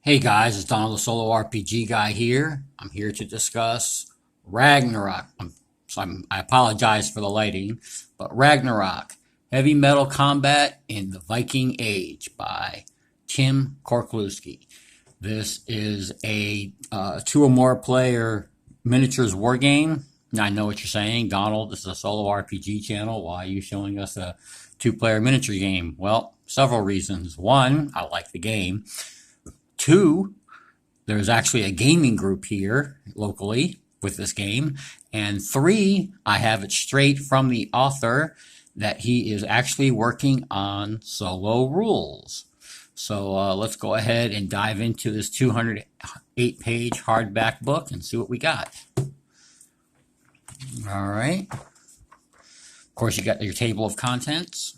Hey guys, it's Donald the Solo RPG Guy here. I'm here to discuss Ragnarok. I apologize for the lighting, but Ragnarok, Heavy Metal Combat in the Viking Age by Tim Korkluski. This is a two or more player miniatures war game. Now, I know what you're saying, Donald. This is a solo RPG channel. Why are you showing us a two-player miniature game? Well, several reasons. One, I like the game. Two, there's actually a gaming group here locally with this game. And three, I have it straight from the author that he is actually working on solo rules. So let's go ahead and dive into this 208-page hardback book and see what we got. All right. Of course, you got your table of contents.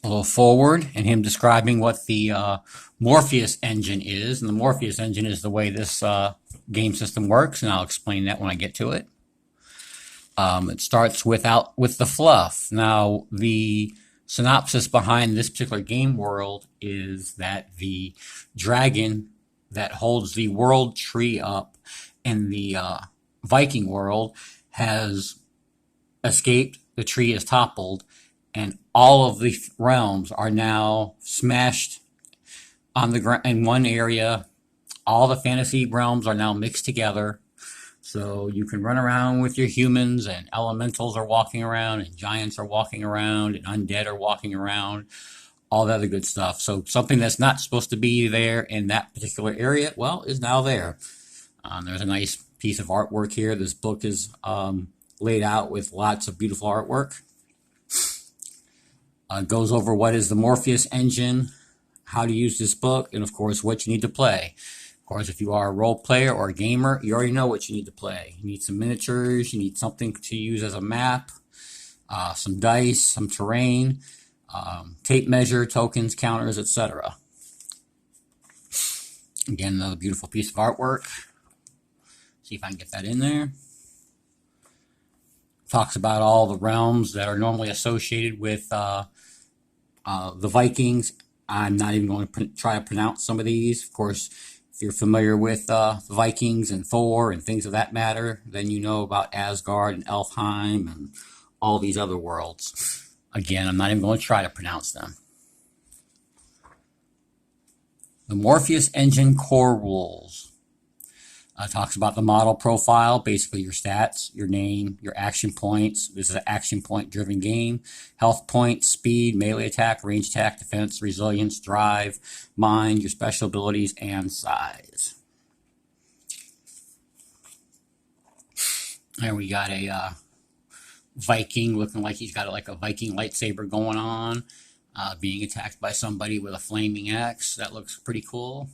A little forward and him describing what the Morpheus engine is. And the Morpheus engine is the way this game system works, and I'll explain that when I get to it. It starts with the fluff. Now, the synopsis behind this particular game world is that the dragon that holds the world tree up in the Viking world has escaped. The tree is toppled, and all of the realms are now smashed on the ground in one area. All the fantasy realms are now mixed together. So you can run around with your humans, and elementals are walking around, and giants are walking around, and undead are walking around, all that other good stuff. So something that's not supposed to be there in that particular area, well, is now there. There's a nice piece of artwork here. This book is laid out with lots of beautiful artwork. Goes over what is the Morpheus engine, how to use this book, and of course what you need to play. Of course, if you are a role player or a gamer, you already know what you need to play. You need some miniatures, you need something to use as a map, some dice, some terrain, tape measure, tokens, counters, etc. Again, another beautiful piece of artwork. See if I can get that in there. Talks about all the realms that are normally associated with the Vikings. I'm not even going to try to pronounce some of these. Of course, if you're familiar with the Vikings and Thor and things of that matter, then you know about Asgard and Elfheim and all these other worlds. Again, I'm not even going to try to pronounce them. The Morpheus engine core rules. Talks about the model profile, basically your stats, your name, your action points. This is an action point driven game. Health points, speed, melee attack, range attack, defense, resilience, drive, mind, your special abilities, and size. There we got a Viking looking like he's got like a Viking lightsaber going on, being attacked by somebody with a flaming axe. That looks pretty cool.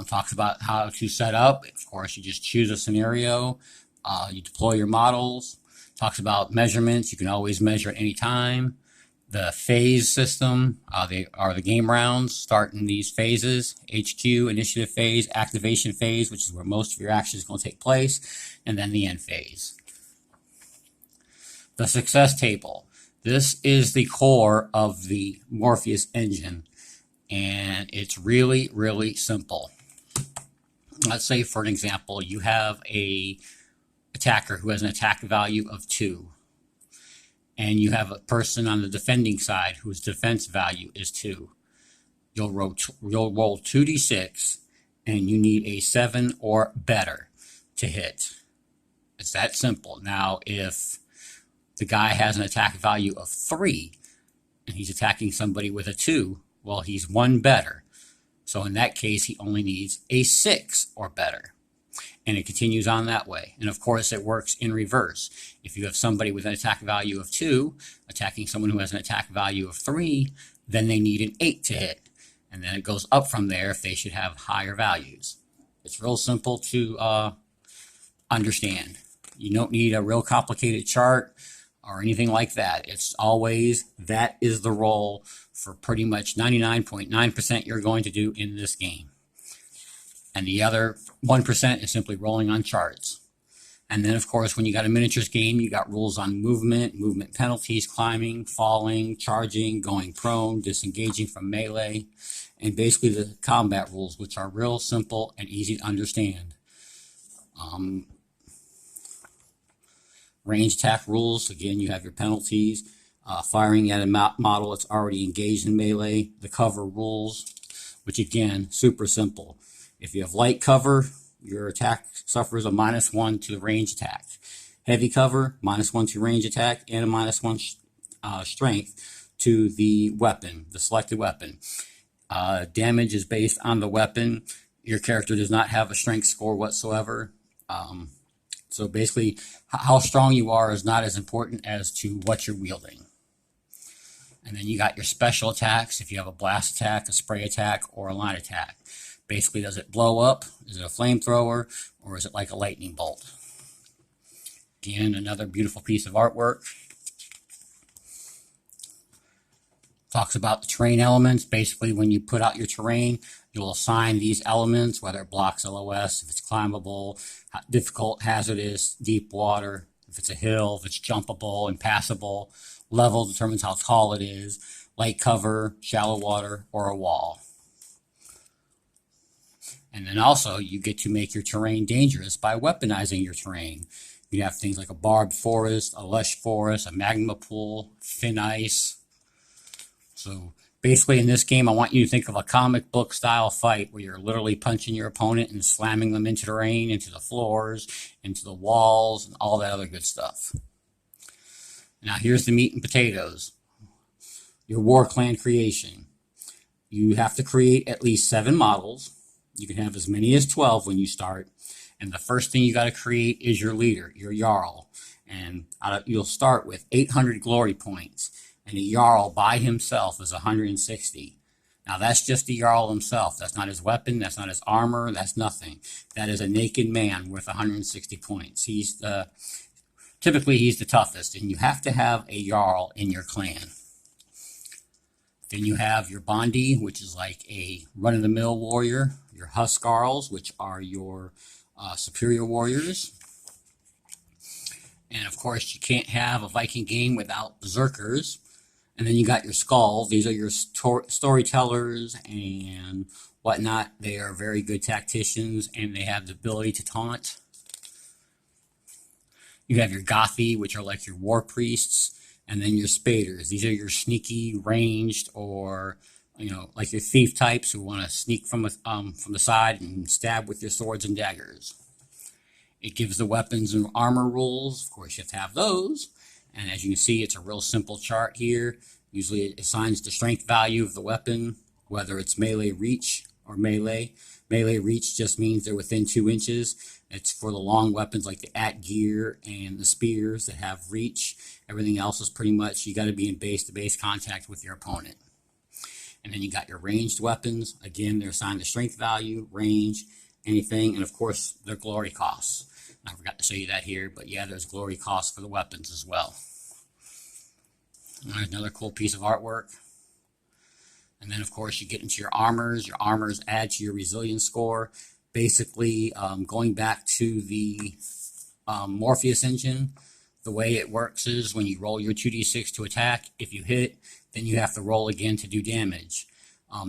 Talks about how to set up. Of course, you just choose a scenario. You deploy your models. Talks about measurements. You can always measure at any time. The phase system. They are the game rounds. Start in these phases. HQ, initiative phase, activation phase, which is where most of your action is going to take place. And then the end phase. The success table. This is the core of the Morpheus engine. And it's really, really simple. Let's say, for an example, you have a attacker who has an attack value of 2. And you have a person on the defending side whose defense value is 2. You'll roll 2d6, and you need a 7 or better to hit. It's that simple. Now, if the guy has an attack value of 3, and he's attacking somebody with a 2, well, he's 1 better. So in that case, he only needs a 6 or better. And it continues on that way. And of course, it works in reverse. If you have somebody with an attack value of 2 attacking someone who has an attack value of 3, then they need an 8 to hit. And then it goes up from there if they should have higher values. It's real simple to understand. You don't need a real complicated chart or anything like that. It's always, that is the role for pretty much 99.9% you're going to do in this game. And the other 1% is simply rolling on charts. And then, of course, when you got a miniatures game, you got rules on movement, movement penalties, climbing, falling, charging, going prone, disengaging from melee, and basically the combat rules, which are real simple and easy to understand. Range attack rules, again, you have your penalties. Firing at a model that's already engaged in melee. The cover rules, which again, super simple. If you have light cover, your attack suffers a -1 to the range attack. Heavy cover, -1 to range attack, and a -1 strength to the weapon, the selected weapon. Damage is based on the weapon. Your character does not have a strength score whatsoever. So basically, how strong you are is not as important as to what you're wielding. And then you got your special attacks. If you have a blast attack, a spray attack, or a line attack. Basically, does it blow up? Is it a flamethrower? Or is it like a lightning bolt? Again, another beautiful piece of artwork. Talks about the terrain elements. Basically, when you put out your terrain, you'll assign these elements, whether it blocks LOS, if it's climbable, difficult, hazardous, deep water, if it's a hill, if it's jumpable, impassable. Level determines how tall it is, light cover, shallow water, or a wall. And then also you get to make your terrain dangerous by weaponizing your terrain. You have things like a barbed forest, a lush forest, a magma pool, thin ice. So basically in this game, I want you to think of a comic book style fight where you're literally punching your opponent and slamming them into the terrain, into the floors, into the walls, and all that other good stuff. Now here's the meat and potatoes. Your war clan creation. You have to create at least 7 models. You can have as many as 12 when you start. And the first thing you got to create is your leader, your Jarl. And you'll start with 800 glory points. And a Jarl by himself is 160. Now that's just the Jarl himself. That's not his weapon, that's not his armor, that's nothing. That is a naked man worth 160 points. Typically, he's the toughest, and you have to have a Jarl in your clan. Then you have your Bondi, which is like a run-of-the-mill warrior. Your Huskarls, which are your superior warriors. And of course, you can't have a Viking game without Berserkers. And then you got your Skulls. These are your storytellers and whatnot. They are very good tacticians, and they have the ability to taunt. You have your Gothi, which are like your war priests, and then your Spaders. These are your sneaky, ranged, or like your thief types who want to sneak from the side and stab with your swords and daggers. It gives the weapons and armor rules. Of course, you have to have those. And as you can see, it's a real simple chart here. Usually, it assigns the strength value of the weapon, whether it's melee reach or melee. Melee reach just means they're within 2 inches. It's for the long weapons like the Atgeir and the spears that have reach. Everything else is pretty much, you got to be in base-to-base contact with your opponent. And then you got your ranged weapons. Again, they're assigned the strength value, range, anything, and of course, their glory costs. I forgot to show you that here, but yeah, there's glory costs for the weapons as well. And there's another cool piece of artwork. And then, of course, you get into your armors. Your armors add to your resilience score. Basically, going back to the Morpheus engine, the way it works is when you roll your 2d6 to attack, if you hit, then you have to roll again to do damage.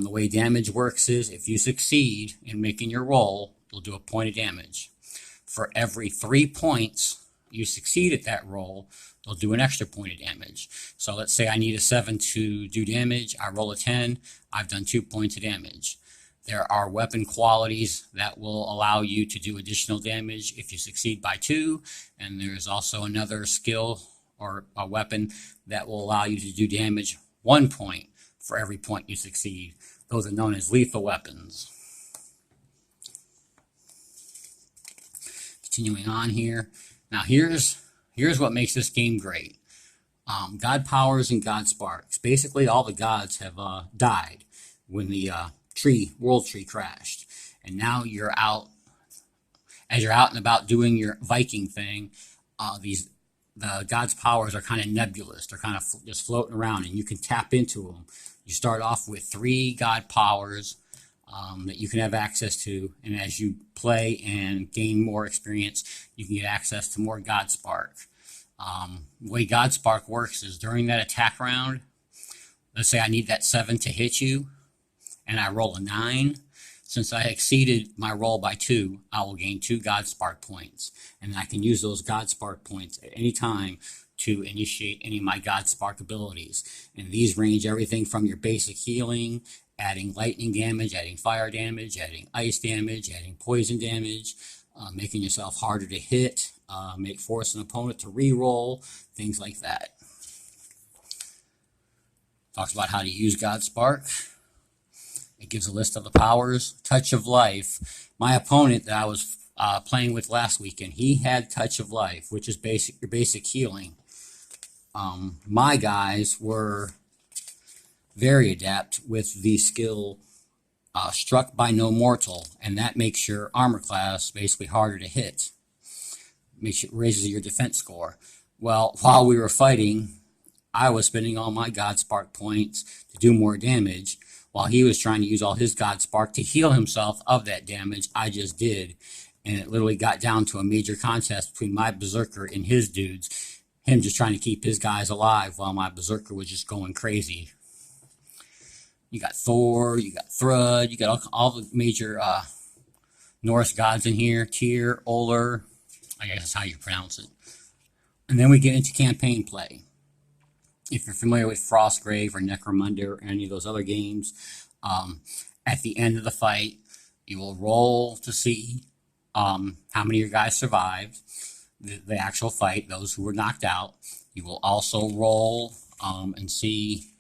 The way damage works is if you succeed in making your roll, you'll do a point of damage. For every 3 points you succeed at that roll, they'll do an extra point of damage. So let's say I need a 7 to do damage. I roll a 10. I've done 2 points of damage. There are weapon qualities that will allow you to do additional damage if you succeed by 2. And there's also another skill or a weapon that will allow you to do damage 1 point for every point you succeed. Those are known as lethal weapons. Continuing on here. Now here's what makes this game great. God powers and God sparks. Basically, all the gods have died when the world tree crashed. And now you're out, as you're out and about doing your Viking thing, the God's powers are kind of nebulous. They're kind of just floating around, and you can tap into them. You start off with 3 God powers. that you can have access to. And as you play and gain more experience, you can get access to more Godspark. The way Godspark works is during that attack round, let's say I need that 7 to hit you, and I roll a 9. Since I exceeded my roll by 2, I will gain 2 Godspark points. And I can use those Godspark points at any time to initiate any of my Godspark abilities. And these range everything from your basic healing, adding lightning damage, adding fire damage, adding ice damage, adding poison damage, making yourself harder to hit, force an opponent to re-roll, things like that. Talks about how to use Godspark. It gives a list of the powers. Touch of Life. My opponent that I was playing with last weekend, he had Touch of Life, which is your basic healing. My guys were very adept with the skill Struck by No Mortal, and that makes your armor class basically harder to hit. Raises your defense score. Well, while we were fighting, I was spending all my Godspark points to do more damage, while he was trying to use all his Godspark to heal himself of that damage I just did. And it literally got down to a major contest between my Berserker and his dudes. Him just trying to keep his guys alive while my Berserker was just going crazy. You got Thor, you got Thrud, you got all the major Norse gods in here. Tyr, Oler, I guess that's how you pronounce it. And then we get into campaign play. If you're familiar with Frostgrave or Necromunda or any of those other games, at the end of the fight, you will roll to see how many of your guys survived the actual fight, those who were knocked out. You will also roll and see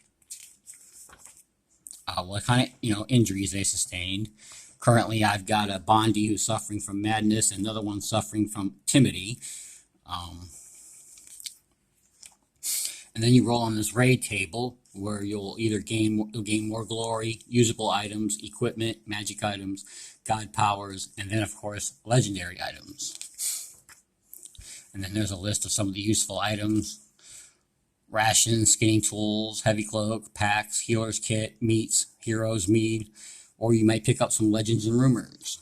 what kind of injuries they sustained. Currently, I've got a Bondi who's suffering from madness, and another one suffering from timidity. And then you roll on this raid table where you'll either gain more glory, usable items, equipment, magic items, god powers, and then of course legendary items. And then there's a list of some of the useful items: rations, skinning tools, heavy cloak, packs, healer's kit, meats, heroes mead, or you might pick up some legends and rumors.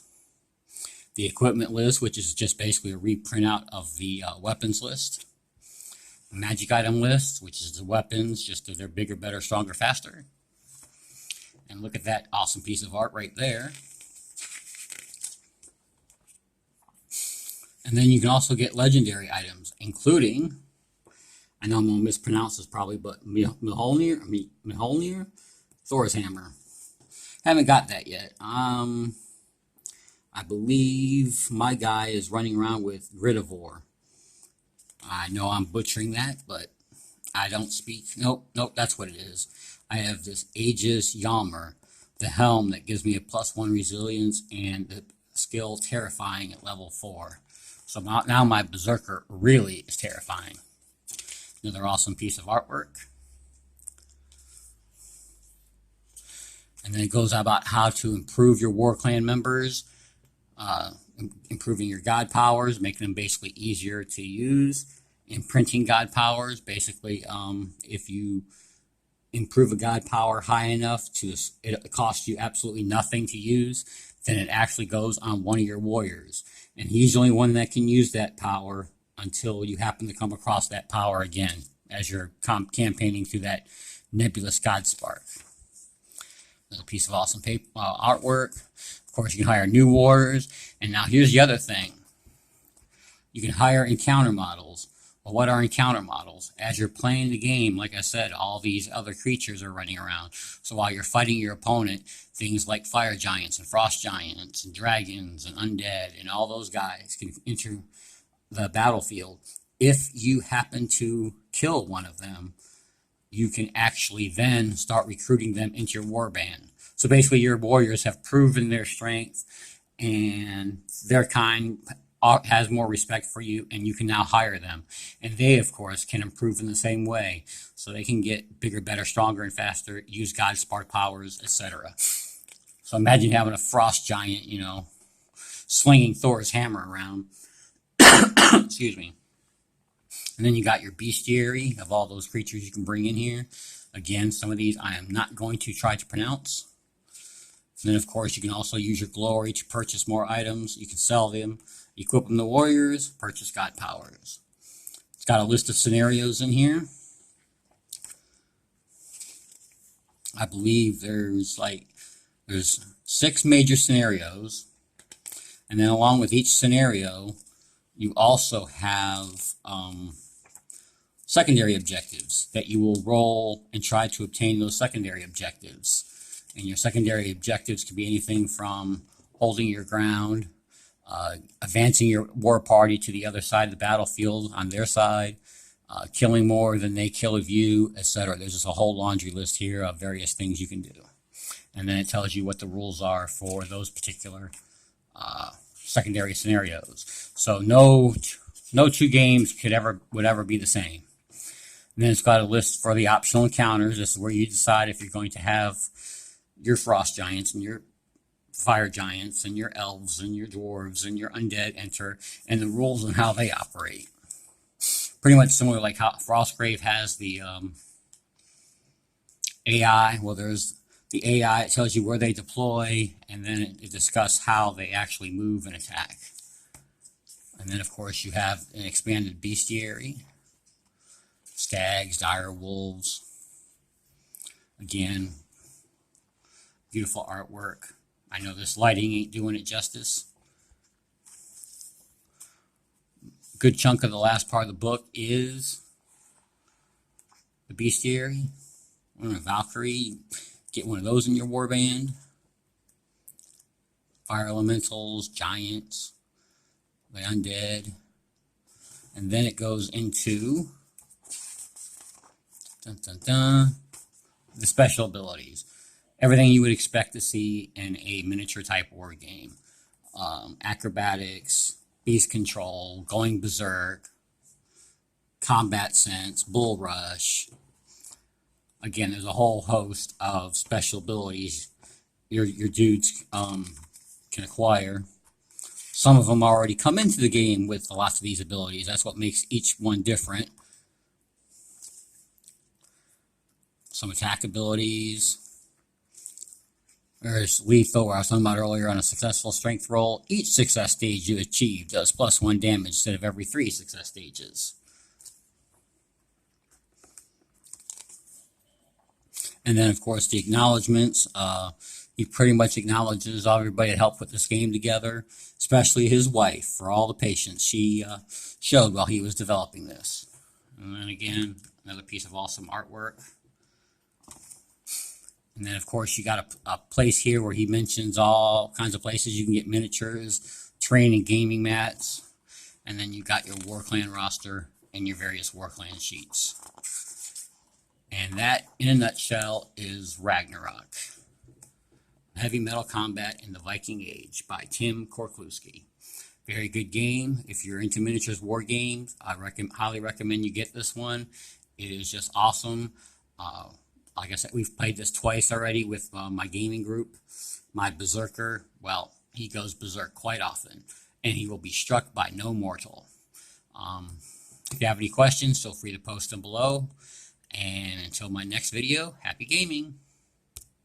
The equipment list, which is just basically a reprint out of the weapons list. Magic item list, which is the weapons, just that they're bigger, better, stronger, faster. And look at that awesome piece of art right there. And then you can also get legendary items, including, I know I'm going to mispronounce this probably, but Mjolnir, Thor's hammer. Haven't got that yet. I believe my guy is running around with Gridivore. I know I'm butchering that, but I don't speak. Nope, that's what it is. I have this Aegis Yalmer, the helm that gives me a +1 resilience and the skill Terrifying at level 4. So now my Berserker really is terrifying. Another awesome piece of artwork. And then it goes about how to improve your War Clan members, improving your god powers, making them basically easier to use. Imprinting god powers, basically, if you improve a god power high enough to it costs you absolutely nothing to use, then it actually goes on one of your warriors. And he's the only one that can use that power until you happen to come across that power again as you're campaigning through that nebulous Godspark. There's a piece of awesome artwork. Of course, you can hire new warriors. And now here's the other thing. You can hire encounter models. Well, what are encounter models? As you're playing the game, like I said, all these other creatures are running around. So while you're fighting your opponent, things like fire giants and frost giants and dragons and undead and all those guys can enter the battlefield. If you happen to kill one of them, you can actually then start recruiting them into your warband. So basically your warriors have proven their strength and their kind has more respect for you, and you can now hire them. And they, of course, can improve in the same way. So they can get bigger, better, stronger, and faster, use Godspark powers, etc. So imagine having a frost giant, slinging Thor's hammer around. Excuse me. And then you got your bestiary of all those creatures you can bring in here. Again, some of these I am not going to try to pronounce. And then, of course, you can also use your glory to purchase more items. You can sell them, equip them to warriors, purchase god powers. It's got a list of scenarios in here. I believe there's 6 major scenarios. And then along with each scenario, you also have secondary objectives that you will roll and try to obtain those secondary objectives. And your secondary objectives could be anything from holding your ground, advancing your war party to the other side of the battlefield on their side, killing more than they kill of you, etc. There's just a whole laundry list here of various things you can do. And then it tells you what the rules are for those particular secondary scenarios. So no 2 games would ever be the same. And then it's got a list for the optional encounters. This is where you decide if you're going to have your frost giants and your fire giants and your elves and your dwarves and your undead enter, and the rules on how they operate. Pretty much similar like how Frostgrave has the AI. Well, there's the AI. It tells you where they deploy, and then it discusses how they actually move and attack. And then, of course, you have an expanded bestiary. Stags, dire wolves. Again, beautiful artwork. I know this lighting ain't doing it justice. A good chunk of the last part of the book is the bestiary. Valkyrie, get one of those in your warband. Fire elementals, giants, the undead. And then it goes into the special abilities. Everything you would expect to see in a miniature type war game. Acrobatics, beast control, going berserk, combat sense, bull rush. Again, there's a whole host of special abilities your dudes can acquire. Some of them already come into the game with lots of these abilities. That's what makes each one different. Some attack abilities. There's lethal, where I was talking about earlier, on a successful strength roll. Each success stage you achieve does +1 damage instead of every 3 success stages. And then, of course, the acknowledgments. He pretty much acknowledges everybody that helped put this game together, especially his wife, for all the patience she showed while he was developing this. And then again, another piece of awesome artwork. And then, of course, you got a place here where he mentions all kinds of places you can get miniatures, terrain and gaming mats. And then you got your War Clan roster and your various War Clan sheets. And that, in a nutshell, is Ragnarok. Heavy Metal Combat in the Viking Age by Tim Korkluski. Very good game. If you're into miniatures war games, I highly recommend you get this one. It is just awesome. Like I said, we've played this twice already with my gaming group. My Berserker, well, he goes berserk quite often, and he will be struck by no mortal. If you have any questions, feel free to post them below. And until my next video, happy gaming!